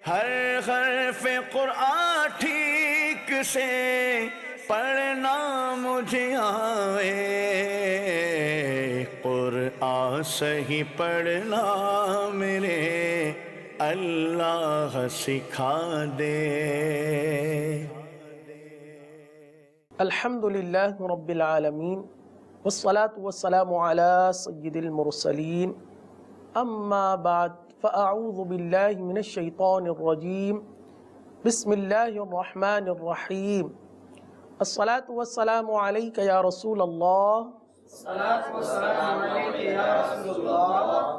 ہر حرف قرآن ٹھیک سے پڑھنا مجھے آئے، قرآن صحیح پڑھنا میرے اللہ سکھا دے۔ الحمدللہ رب العالمین والصلاة والسلام علی سید المرسلین، اما بعد فاعوذ باللہ من الشیطان الرجیم، بسم اللہ الرحمن الرحیم۔ الصلاة والسلام علیک یا رسول اللہ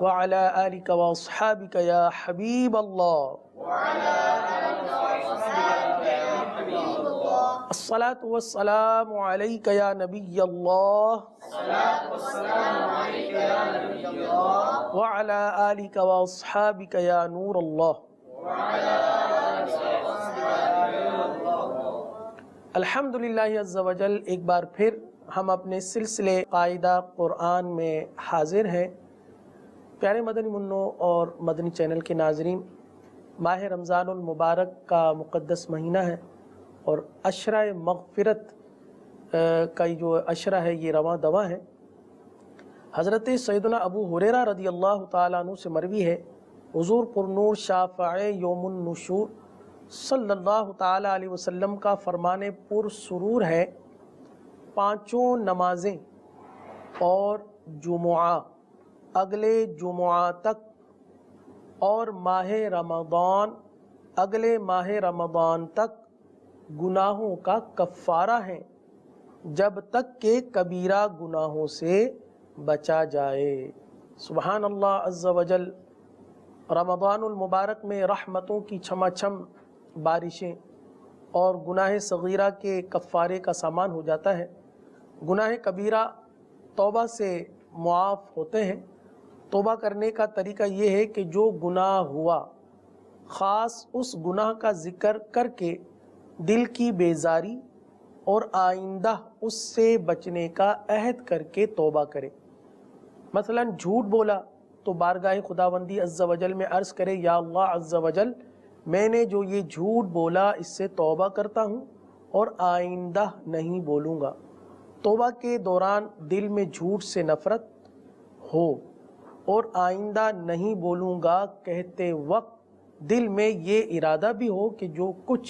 وعلی آلک واصحابک یا حبیب اللہ۔ الصلاة والسلام علیک یا نبی اللہ وعلی آلک واصحابک یا نور اللہ۔ الحمدللہ عز و جل، ایک بار پھر ہم اپنے سلسلے قاعدہ قرآن میں حاضر ہیں۔ پیارے مدنی منوں اور مدنی چینل کے ناظرین، ماہ رمضان المبارک کا مقدس مہینہ ہے اور عشرہ مغفرت کا جو عشرہ ہے یہ رواں دواں ہے۔ حضرت سیدنا ابو ہریرہ رضی اللہ تعالیٰ عنہ سے مروی ہے، حضور پرنور شافع یوم النشور صلی اللہ تعالیٰ علیہ وسلم کا فرمان پر سرور ہے، پانچوں نمازیں اور جمعہ اگلے جمعہ تک اور ماہ رمضان اگلے ماہ رمضان تک گناہوں کا کفارہ ہیں، جب تک کہ کبیرہ گناہوں سے بچا جائے۔ سبحان اللہ عز و جل۔ رمضان المبارک میں رحمتوں کی چھما چھم بارشیں اور گناہ صغیرہ کے کفارے کا سامان ہو جاتا ہے۔ گناہ کبیرہ توبہ سے معاف ہوتے ہیں۔ توبہ کرنے کا طریقہ یہ ہے کہ جو گناہ ہوا خاص اس گناہ کا ذکر کر کے دل کی بیزاری اور آئندہ اس سے بچنے کا عہد کر کے توبہ کرے۔ مثلا جھوٹ بولا تو بارگاہ خداوندی عز و جل میں عرض کرے، یا اللہ عز و جل، میں نے جو یہ جھوٹ بولا اس سے توبہ کرتا ہوں اور آئندہ نہیں بولوں گا۔ توبہ کے دوران دل میں جھوٹ سے نفرت ہو اور آئندہ نہیں بولوں گا کہتے وقت دل میں یہ ارادہ بھی ہو کہ جو کچھ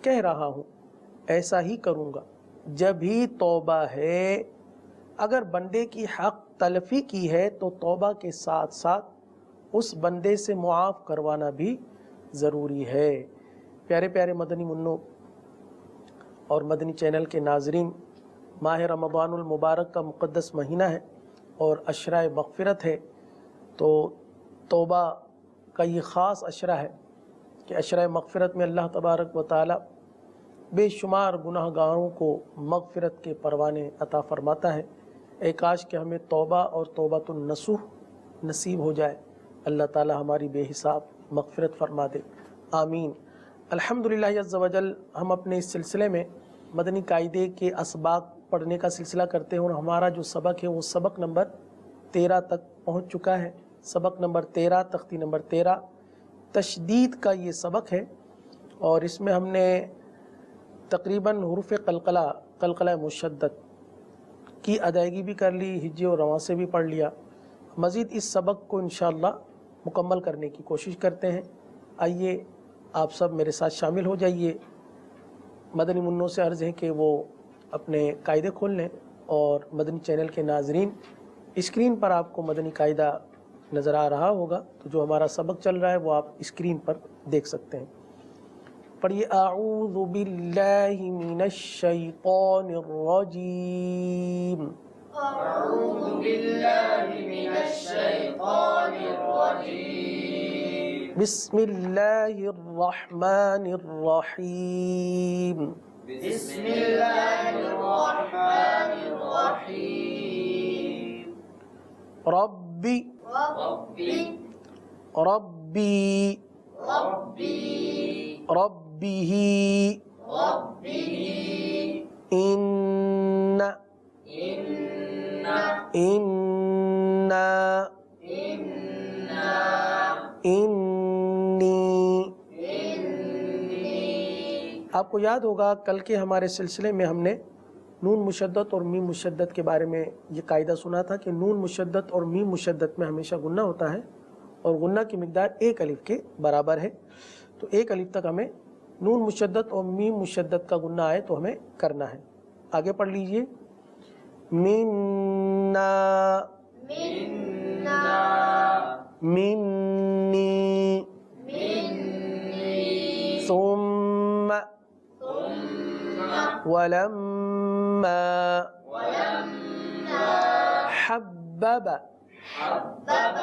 کہہ رہا ہوں ایسا ہی کروں گا، جب ہی توبہ ہے۔ اگر بندے کی حق تلفی کی ہے تو توبہ کے ساتھ ساتھ اس بندے سے معاف کروانا بھی ضروری ہے۔ پیارے پیارے مدنی منوں اور مدنی چینل کے ناظرین، ماہ رمضان المبارک کا مقدس مہینہ ہے اور عشرہ مغفرت ہے، تو توبہ کا یہ خاص عشرہ ہے کہ عشرہ مغفرت میں اللہ تبارک و تعالی بے شمار گناہ گاروں کو مغفرت کے پروانے عطا فرماتا ہے۔ اے کاش کہ ہمیں توبہ اور توبۃ النصوح نصیب ہو جائے۔ اللہ تعالی ہماری بے حساب مغفرت فرما دے، آمین۔ الحمدللہ عز و جل، ہم اپنے اس سلسلے میں مدنی قاعدے کے اسباق پڑھنے کا سلسلہ کرتے ہیں اور ہمارا جو سبق ہے وہ سبق نمبر 13 تک پہنچ چکا ہے۔ سبق نمبر 13، تختی نمبر 13، تشدید کا یہ سبق ہے، اور اس میں ہم نے تقریباً حروف قلقلہ مشدد کی ادائیگی بھی کر لی، ہجے اور رواں سے بھی پڑھ لیا۔ مزید اس سبق کو انشاءاللہ مکمل کرنے کی کوشش کرتے ہیں۔ آئیے آپ سب میرے ساتھ شامل ہو جائیے۔ مدنی منوں سے عرض ہے کہ وہ اپنے قاعدے کھول لیں، اور مدنی چینل کے ناظرین، اسکرین پر آپ کو مدنی قاعدہ نظر آ رہا ہوگا، تو جو ہمارا سبق چل رہا ہے وہ آپ اسکرین پر دیکھ سکتے ہیں۔ پڑھیے، اعوذ باللہ من الشیطان الرجیم، اعوذ باللہ من الشیطان الرجیم، بسم اللہ الرحمن الرحیم، بسم اللہ الرحمن الرحیم، ربی ربی ربی ربی ربی ربی ان انی آپ کو یاد ہوگا کل کے ہمارے سلسلے میں ہم نے نون مشدد اور میم مشدد کے بارے میں یہ قاعدہ سنا تھا کہ نون مشدد اور میم مشدد میں ہمیشہ غنہ ہوتا ہے اور غنہ کی مقدار ایک الف کے برابر ہے. تو ایک الف تک ہمیں نون مشدد اور میم مشدد کا غنہ آئے تو ہمیں کرنا ہے. آگے پڑھ لیجئے. منا، منا، منی، مني، ثم، ثم، ولما، ولما، حبب، حبب،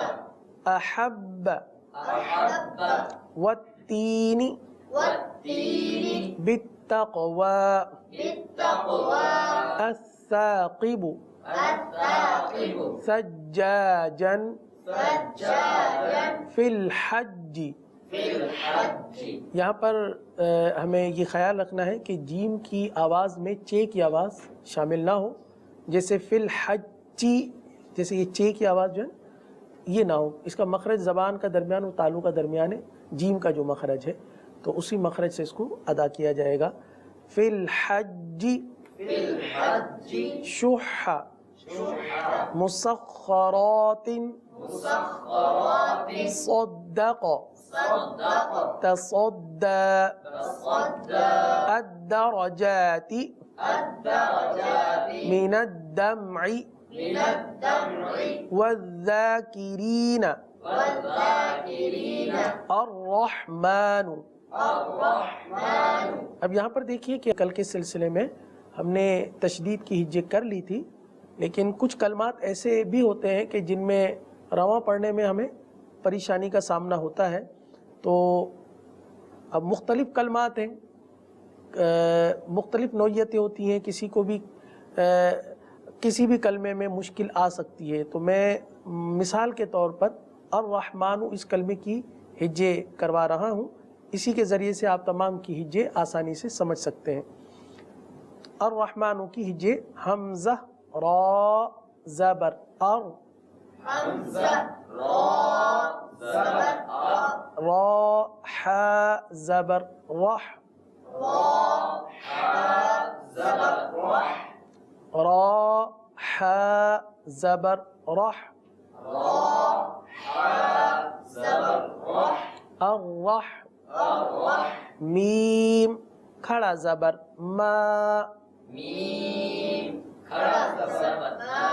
أحب، أحب، والتين والتين، بالتقوى، بالتقوى، الثاقب، الثاقب، سجاجا سجاجا، في الحج. في الحج. یہاں پر ہمیں یہ خیال رکھنا ہے کہ جیم کی آواز میں چے کی آواز شامل نہ ہو. جیسے فی الحجی، جیسے یہ چے کی آواز جو ہے یہ نہ ہو. اس کا مخرج زبان کا درمیان و تالو کا درمیان ہے، جیم کا جو مخرج ہے تو اسی مخرج سے اس کو ادا کیا جائے گا. فی الحج، في الحج، شح، شح، مسخرات، مسخرات، صدق، صدق، تصدى، تصدى، الدرجات، الدرجات، من الدمع، من الدمع، والذاكرين، والذاكرين، الرحمن. الرحمن. اب یہاں پر دیکھیے کہ کل کے سلسلے میں ہم نے تشدید کی ہجے کر لی تھی، لیکن کچھ کلمات ایسے بھی ہوتے ہیں کہ جن میں رواں پڑھنے میں ہمیں پریشانی کا سامنا ہوتا ہے. تو اب مختلف کلمات ہیں، مختلف نوعیتیں ہوتی ہیں، کسی کو بھی کسی بھی کلمے میں مشکل آ سکتی ہے. تو میں مثال کے طور پر الرحمن اس کلمے کی ہجے کروا رہا ہوں، اسی کے ذریعے سے آپ تمام کی ہجے آسانی سے سمجھ سکتے ہیں. الرحمن کی ہجے حمزہ را زبر ار، حمزہ را زبر آ، را حا زبر رح، را حا زبر رح، را حا زبر رح، را حا زبر رح، الرح، الرح، میم کھڑا زبر ما، میم کھڑا زبر ما،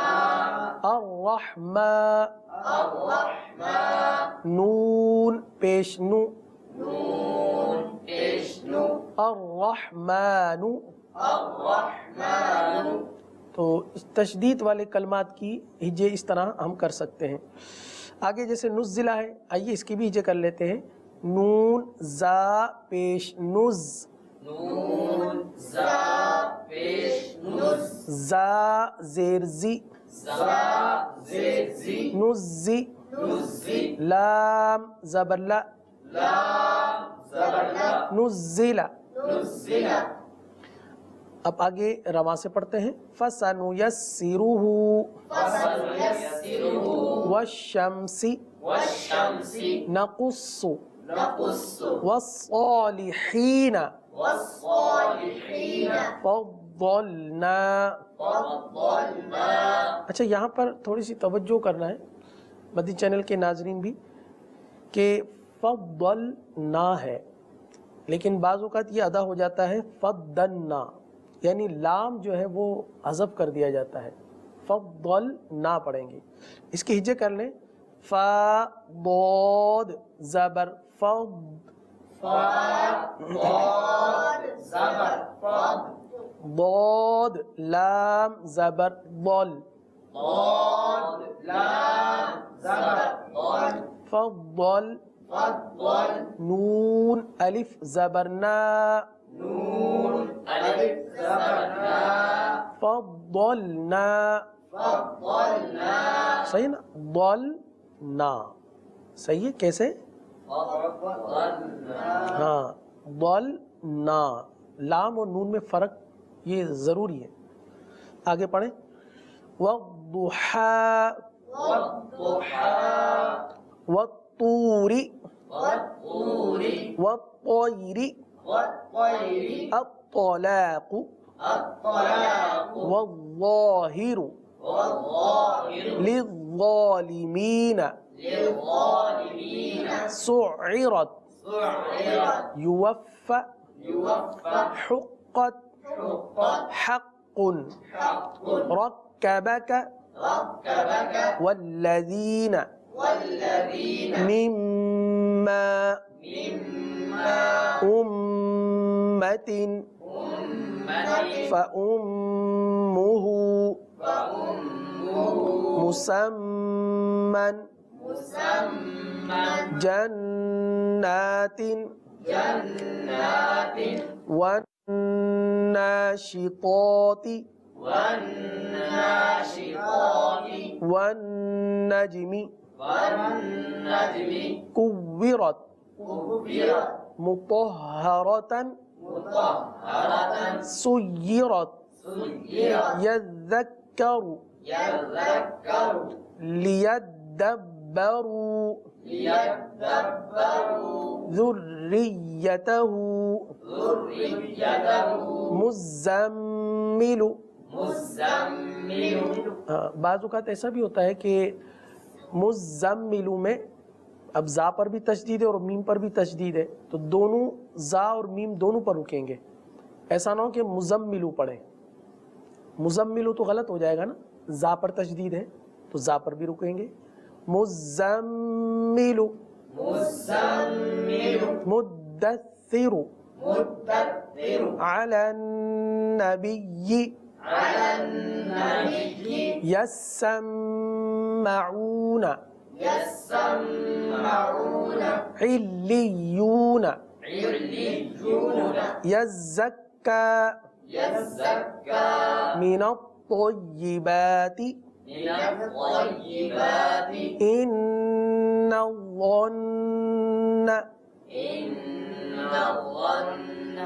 الرحمن، الرحمن، نون پیش نو، نون پیش نو، الرحمن. الرحمن. تو تشدید والے کلمات کی ہجے اس طرح ہم کر سکتے ہیں. آگے جیسے نزلہ ہے، آئیے اس کی بھی ہجے کر لیتے ہیں. نون زا پیش نز، نون زا پیش نز، زا زیر زی، زا زیر زی، نزی، نزی، لام زبر لا، لام زبر لا، نزلہ. نزل. اب آگے رواں سے پڑھتے ہیں. فَسَنُيَسِّرُهُ فَسَنُيَسِّرُهُ وَالشَّمْسِ وَالشَّمْسِ نَقُصُّ نَقُصُّ وَالصَّالِحِينَ وَالصَّالِحِينَ فَضَّلْنَا. فَضَّلْنَا. اچھا یہاں پر تھوڑی سی توجہ کرنا ہے مدنی چینل کے ناظرین بھی کہ فضلنا ہے، لیکن بعض اوقات یہ ادا ہو جاتا ہے فضلنا، یعنی لام جو ہے وہ حذف کر دیا جاتا ہے، فضلنا پڑھیں گے. اس کی ہجے کر لیں. فا ضاد زبر فض، فا ضاد زبر فض، ضاد لام زبر ضل، ضاد لام زبر ضل، فضل فضل نون الف زبر نا، نون الف زبر نا، فضلنا. فضلنا. صحیح نا، ضلنا صحیح ہے. کیسے؟ فضلنا. ہاں ضلنا، لام اور نون میں فرق یہ ضروری ہے. آگے پڑھیں. والضحى والضحى والطور والطور والطير والطير الطلاق الطلاق والظاهر والظاهر للظالمين للظالمين سعرت سعرت يوفى يوفى حقت حقت حق حق ركبك ركبك والذين والذين مما مما أمة أمة فأمه فأمه مسمى مسمى جنات جنات والناشطات والناشطات والنجم والنجم كورت كبرت مطهرة مطهرة سيرت سيرت يذكر يذكر ليدبروا ليدبروا ذريته ذريته مزمل مزمل بعض اوقات ایسا بھی ہوتا ہے کہ مزمل میں اب زا پر بھی تشدید ہے اور میم پر بھی تشدید ہے، تو دونوں زا اور میم دونوں پر رکیں گے، ایسا نہ ہو کہ مزملو پڑھیں، مزملو تو غلط ہو جائے گا نا، زا پر تشدید ہے تو زا پر بھی رکیں گے، مزمل مزمل مدثر مدثر علی النبی على النبي یسمعون يسمعون علیون عليون یزکا يزكى من الطیبات من الطيبات ان الظن إن الظن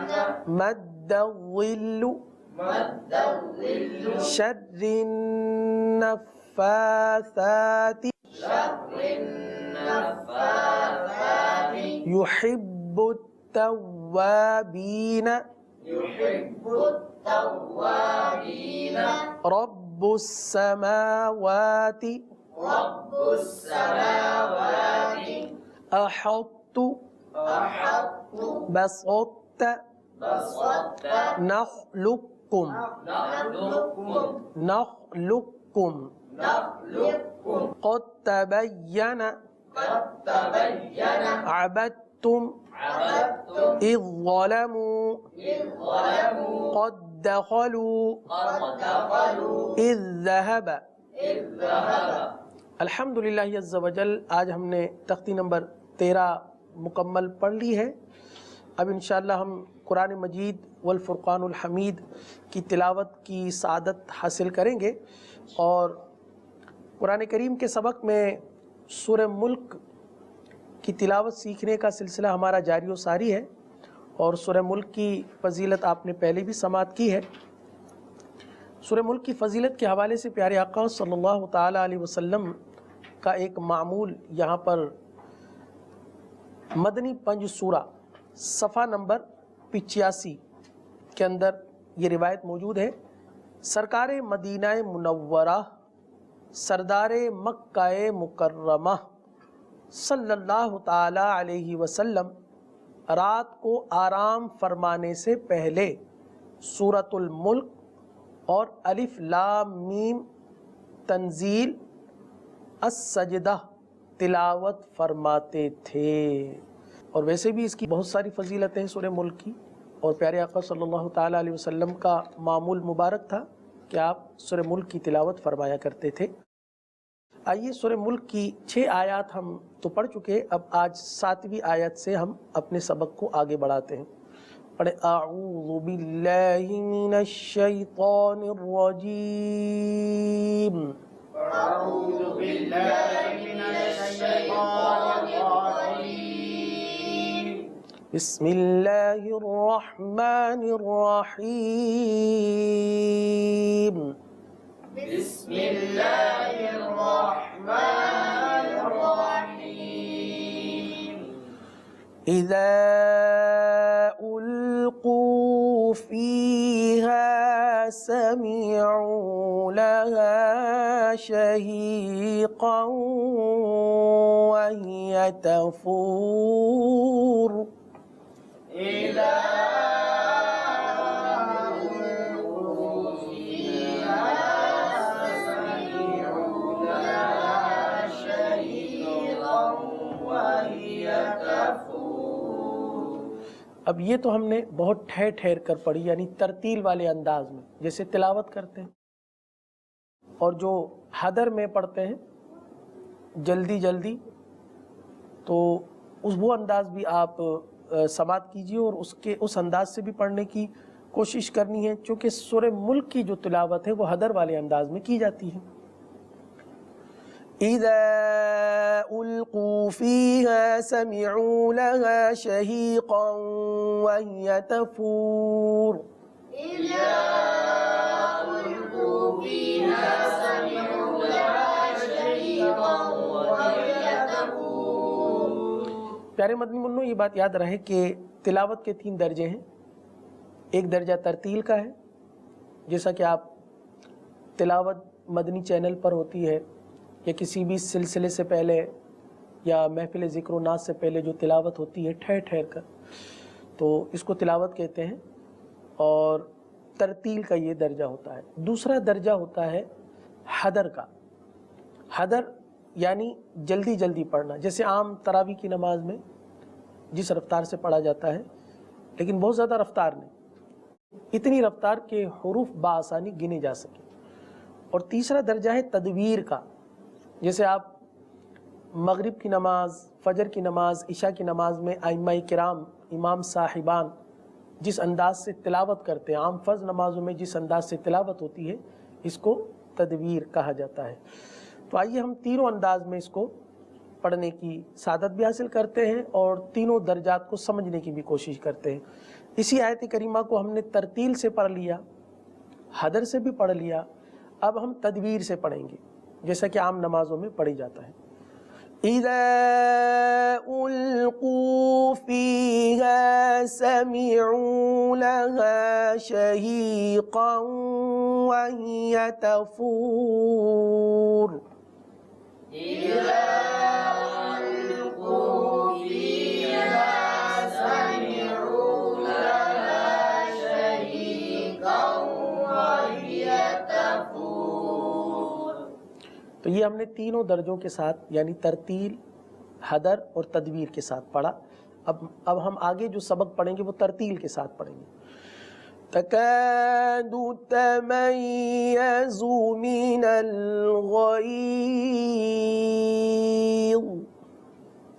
مد الظل مد الظل شر النفاثات شر النفاثات يحب التوابين يحب التوابين رب السماوات رب السماوات أحط أحط بسطت بسطت نخلقكم نخلقكم قد تبين قد تبين عبدتم عبدتم إذ ظلموا إذ ظلموا قد دخلوا قد دخلوا إذ ذهب إذ ذهب الحمدللہ عز وجل آج ہم نے تختی نمبر 13 مکمل پڑھ لی ہے۔ اب انشاءاللہ ہم قرآن مجید والفرقان الحمید کی تلاوت کی سعادت حاصل کریں گے، اور قرآن کریم کے سبق میں سورہ ملک کی تلاوت سیکھنے کا سلسلہ ہمارا جاری و ساری ہے، اور سورہ ملک کی فضیلت آپ نے پہلے بھی سماعت کی ہے۔ سورہ ملک کی فضیلت کے حوالے سے پیارے آقا صلی اللہ تعالیٰ علیہ وسلم کا ایک معمول یہاں پر مدنی پنج سورہ صفحہ نمبر 85 کے اندر یہ روایت موجود ہے۔ سرکار مدینہ منورہ سردار مکہ مکرمہ صلی اللہ تعالیٰ علیہ وسلم رات کو آرام فرمانے سے پہلے سورۃ الملک اور الف لام میم تنزیل السجدہ تلاوت فرماتے تھے۔ اور ویسے بھی اس کی بہت ساری فضیلتیں ہیں سورہ ملک کی، اور پیارے آقا صلی اللہ تعالیٰ علیہ وسلم کا معمول مبارک تھا کہ آپ سورہ ملک کی تلاوت فرمایا کرتے تھے۔ آئیے سورہ ملک کی 6 آیات ہم تو پڑھ چکے، اب آج 7ویں آیت سے ہم اپنے سبق کو آگے بڑھاتے ہیں۔ پڑھیں اعوذ باللہ من الشیطان الرجیم أعوذ بالله من الشيطان الرجيم بسم اللہ الرحمن الرحیم بسم الله الرحمن الرحيم اذا فيها سمعوا لها شهيقا وهي تفور إذا ألقوا فيها سمعوا لها شهيقا وهي تفور. اب یہ تو ہم نے بہت ٹھہر ٹھہر کر پڑھی، یعنی ترتیل والے انداز میں جیسے تلاوت کرتے ہیں، اور جو حدر میں پڑھتے ہیں جلدی جلدی، تو وہ انداز بھی آپ سماعت کیجیے اور اس انداز سے بھی پڑھنے کی کوشش کرنی ہے، چونکہ سورہ ملک کی جو تلاوت ہے وہ حدر والے انداز میں کی جاتی ہے. اذا القوا فيها سمعوا لها شهيقا وهي تفور. إذا ألقوا فيها سمعوا لها شهيقا وهي تفور. پیارے مدنی منو، یہ بات یاد رہے کہ تلاوت کے 3 درجے ہیں. ایک درجہ ترتیل کا ہے، جیسا کہ آپ تلاوت مدنی چینل پر ہوتی ہے یا کسی بھی سلسلے سے پہلے یا محفل ذکر و ناز سے پہلے جو تلاوت ہوتی ہے ٹھہر ٹھہر کر، تو اس کو تلاوت کہتے ہیں، اور ترتیل کا یہ درجہ ہوتا ہے. دوسرا درجہ ہوتا ہے حدر کا. حدر یعنی جلدی جلدی پڑھنا، جیسے عام تراویح کی نماز میں جس رفتار سے پڑھا جاتا ہے، لیکن بہت زیادہ رفتار نہیں، اتنی رفتار کے حروف بآسانی گنے جا سکے. اور تیسرا درجہ ہے تدویر کا، جیسے آپ مغرب کی نماز، فجر کی نماز، عشاء کی نماز میں ائمہ کرام، امام صاحبان جس انداز سے تلاوت کرتے ہیں، عام فرض نمازوں میں جس انداز سے تلاوت ہوتی ہے، اس کو تدویر کہا جاتا ہے. تو آئیے ہم تینوں انداز میں اس کو پڑھنے کی سعادت بھی حاصل کرتے ہیں اور تینوں درجات کو سمجھنے کی بھی کوشش کرتے ہیں. اسی آیت کریمہ کو ہم نے ترتیل سے پڑھ لیا، حدر سے بھی پڑھ لیا، اب ہم تدویر سے پڑھیں گے جیسا کہ عام نمازوں میں پڑھی جاتا ہے. اِذَا أُلْقُوا فِيهَا سَمِعُوا لَهَا شَهِيقًا وَهِيَ تَفُورُ. إذا ألقوا فيها سمعوا لها شهيقا وهي تفور. تو یہ ہم نے تینوں درجوں کے ساتھ یعنی ترتیل، حدر اور تدویر کے ساتھ پڑھا. اب ہم آگے جو سبق پڑھیں گے وہ ترتیل کے ساتھ پڑھیں گے. تکاد تمیز من الغیظ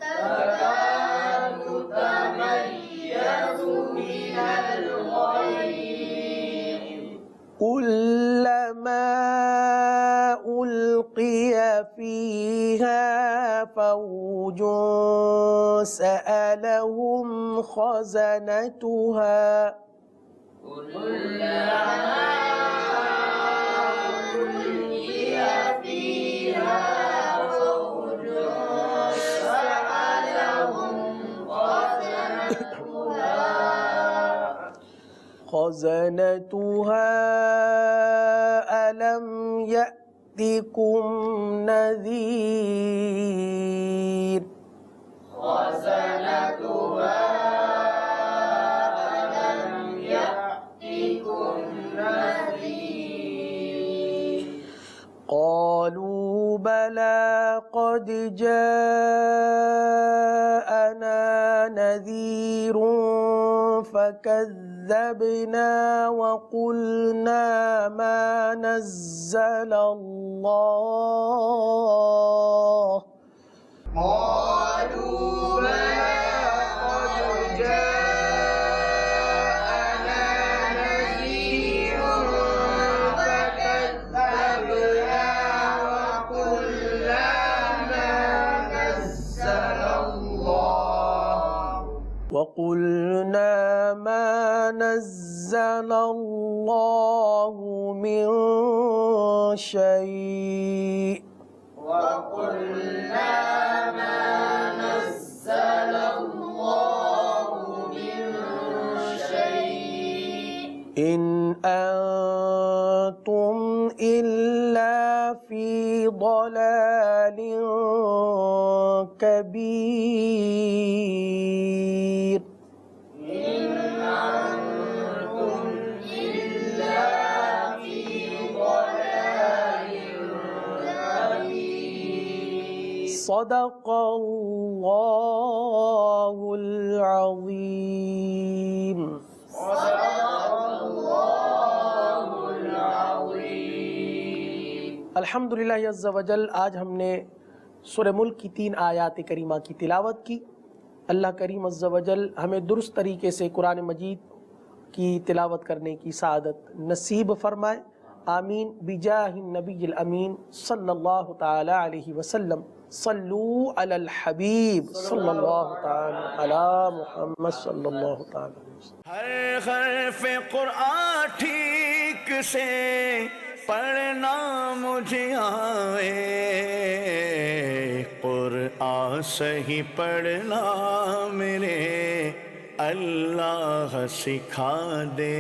تكاد تميز من الغيظ كلما ألقي فيها فوج سألهم خزنتها كلما ألقي فيها فوج سألهم خزنتها ألم يأتكم نذير. خزنتها ألم يأتكم نذير قالوا بلى قد جاءنا نذير فكذبنا وقلنا ما نزل الله. قالوا بلى قد جاءنا نذير فكذبنا وقلنا ما نزل الله وقلنا ما نزل الله من شيء وقلنا ما نزل الله من شيء إن أنتم إلا في ضلال كبير صدق الله العظيم الحمدللہ عز وجل آج ہم نے سورہ ملک کی 3 آیات کریمہ کی تلاوت کی۔ اللہ کریم عز وجل ہمیں درست طریقے سے قرآن مجید کی تلاوت کرنے کی سعادت نصیب فرمائے، آمین بجاہ النبی الامین صلی اللہ تعالی علیہ وسلم۔ صلو علی الحبیب صلی اللہ تعالی علی محمد صلی اللہ تعالی علیہ وسلم۔ ہر حرف قرآن ٹھیک سے پڑھنا مجھے آئے، قرآن صحیح پڑھنا میرے اللہ سکھا دے۔